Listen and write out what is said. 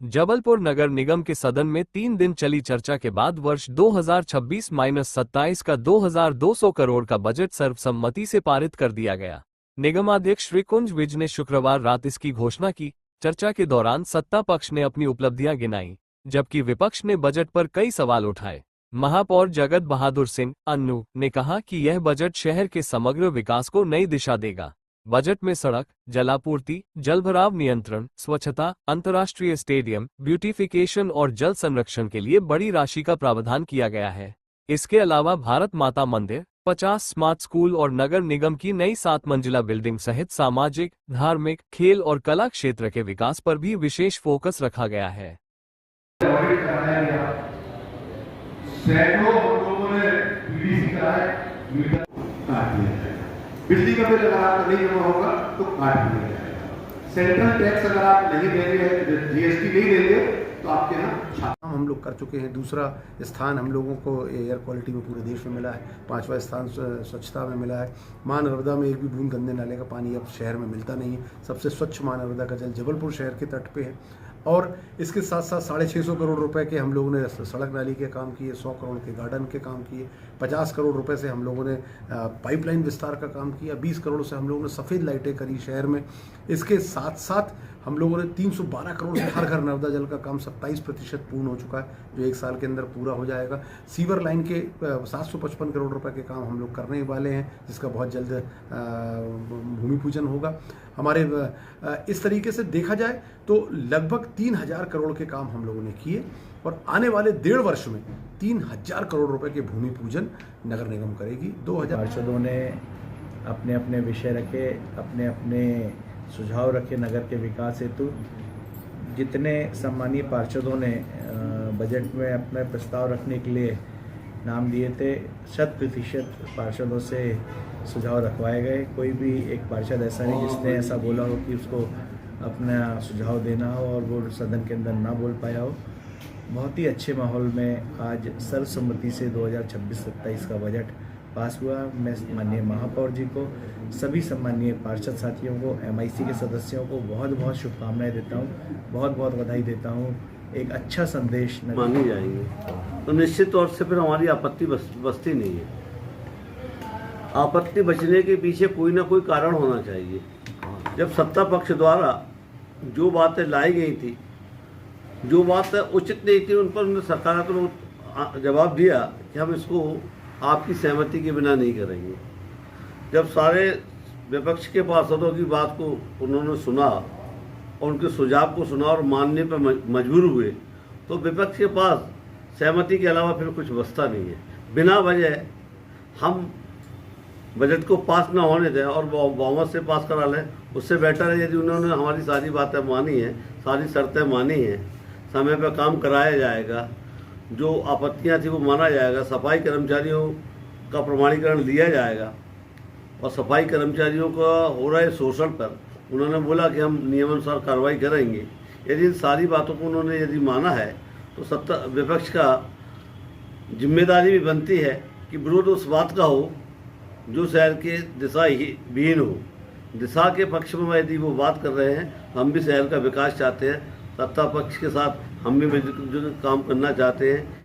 जबलपुर नगर निगम के सदन में 3 दिन चली चर्चा के बाद वर्ष 2026-27 का 2200 करोड़ का बजट सर्वसम्मति से पारित कर दिया गया। निगमाध्यक्ष श्री कुंज विज ने शुक्रवार रात इसकी घोषणा की। चर्चा के दौरान सत्ता पक्ष ने अपनी उपलब्धियां गिनाई, जबकि विपक्ष ने बजट पर कई सवाल उठाए। महापौर जगत बहादुर सिंह अन्नू ने कहा कि यह बजट शहर के समग्र विकास को नई दिशा देगा। बजट में सड़क, जलापूर्ति, जलभराव नियंत्रण, स्वच्छता, अंतर्राष्ट्रीय स्टेडियम, ब्यूटिफिकेशन और जल संरक्षण के लिए बड़ी राशि का प्रावधान किया गया है। इसके अलावा भारत माता मंदिर, 50 स्मार्ट स्कूल और नगर निगम की नई 7 मंजिला बिल्डिंग सहित सामाजिक, धार्मिक, खेल और कला क्षेत्र के विकास पर भी विशेष फोकस रखा गया है। बिजली का बिल अगर आप नहीं जमा होगा तो काट दिया जाएगा। सेंट्रल टैक्स अगर आप नहीं देंगे, जीएसटी नहीं देंगे तो आपके यहाँ हम लोग कर चुके हैं। दूसरा स्थान हम लोगों को एयर क्वालिटी में पूरे देश में मिला है। 5वां स्थान स्वच्छता में मिला है। मां नर्मदा में एक भी बूंद गंदे नाले का पानी अब शहर में मिलता नहीं है। सबसे स्वच्छ मां नर्मदा का जल जबलपुर शहर के तट पे है। और इसके साथ साथ 650 करोड़ रुपए के हम लोगों ने सड़क नाली के काम किए, 100 करोड़ के गार्डन के काम किए, 50 करोड़ रुपए से हम लोगों ने पाइपलाइन विस्तार का काम किया, 20 करोड़ से हम लोगों ने सफ़ेद लाइटें करी शहर में। इसके साथ साथ हम लोगों ने 312 करोड़ से हर घर नर्मदा जल का काम 27% पूर्ण हो चुका है, जो 1 साल के अंदर पूरा हो जाएगा। सीवर लाइन के 755 करोड़ रुपए के काम हम लोग करने वाले हैं, जिसका बहुत जल्द भूमि पूजन होगा। हमारे इस तरीके से देखा जाए तो लगभग 3000 करोड़ के काम हम लोगों ने किए और आने वाले 1.5 वर्ष में 3000 करोड़ रुपए के भूमि पूजन नगर निगम करेगी। 2000 पार्षदों ने अपने अपने विषय रखे, अपने अपने सुझाव रखे नगर के विकास हेतु। जितने सम्मानीय पार्षदों ने बजट में अपने प्रस्ताव रखने के लिए नाम दिए थे, 100% पार्षदों से सुझाव रखवाए गए। कोई भी एक पार्षद ऐसा नहीं जिसने ऐसा बोला हो कि उसको अपना सुझाव देना हो और वो सदन के अंदर ना बोल पाया हो। बहुत ही अच्छे माहौल में आज सर्वसम्मति से 2026-27 का बजट पास हुआ। मैं माननीय महापौर जी को, सभी सम्मानीय पार्षद साथियों को, MIC के सदस्यों को बहुत बहुत शुभकामनाएं देता हूँ, बहुत बहुत बधाई देता हूँ। एक अच्छा संदेश मांगी जाएंगे तो निश्चित तौर से फिर हमारी आपत्ति बचती नहीं है। आपत्ति बचने के पीछे कोई ना कोई कारण होना चाहिए। जब सत्ता पक्ष द्वारा जो बातें लाई गई थी, जो बातें उचित नहीं थी, उन पर उन्होंने सकारात्मक जवाब दिया कि हम इसको आपकी सहमति के बिना नहीं करेंगे। जब सारे विपक्ष के पार्षदों की बात को उन्होंने सुना और उनके सुझाव को सुना और मानने पर मजबूर हुए, तो विपक्ष के पास सहमति के अलावा फिर कुछ बचता नहीं है। बिना वजह हम बजट को पास ना होने दें और बहुमत से पास करा लें, उससे बेटर है यदि उन्होंने हमारी सारी बातें मानी हैं, सारी शर्तें मानी हैं, समय पर काम कराया जाएगा, जो आपत्तियां थी वो माना जाएगा, सफाई कर्मचारियों का प्रमाणीकरण लिया जाएगा और सफाई कर्मचारियों का हो रहे शोषण पर उन्होंने बोला कि हम नियमानुसार कार्रवाई करेंगे। यदि इन सारी बातों को उन्होंने यदि माना है तो सत्ता विपक्ष का जिम्मेदारी भी बनती है कि विरोध उस बात का हो जो शहर के दिशा ही विहीन हो। दिशा के पक्ष में यदि वो बात कर रहे हैं, हम भी शहर का विकास चाहते हैं, सत्ता पक्ष के साथ हम भी मिलकर काम करना चाहते हैं।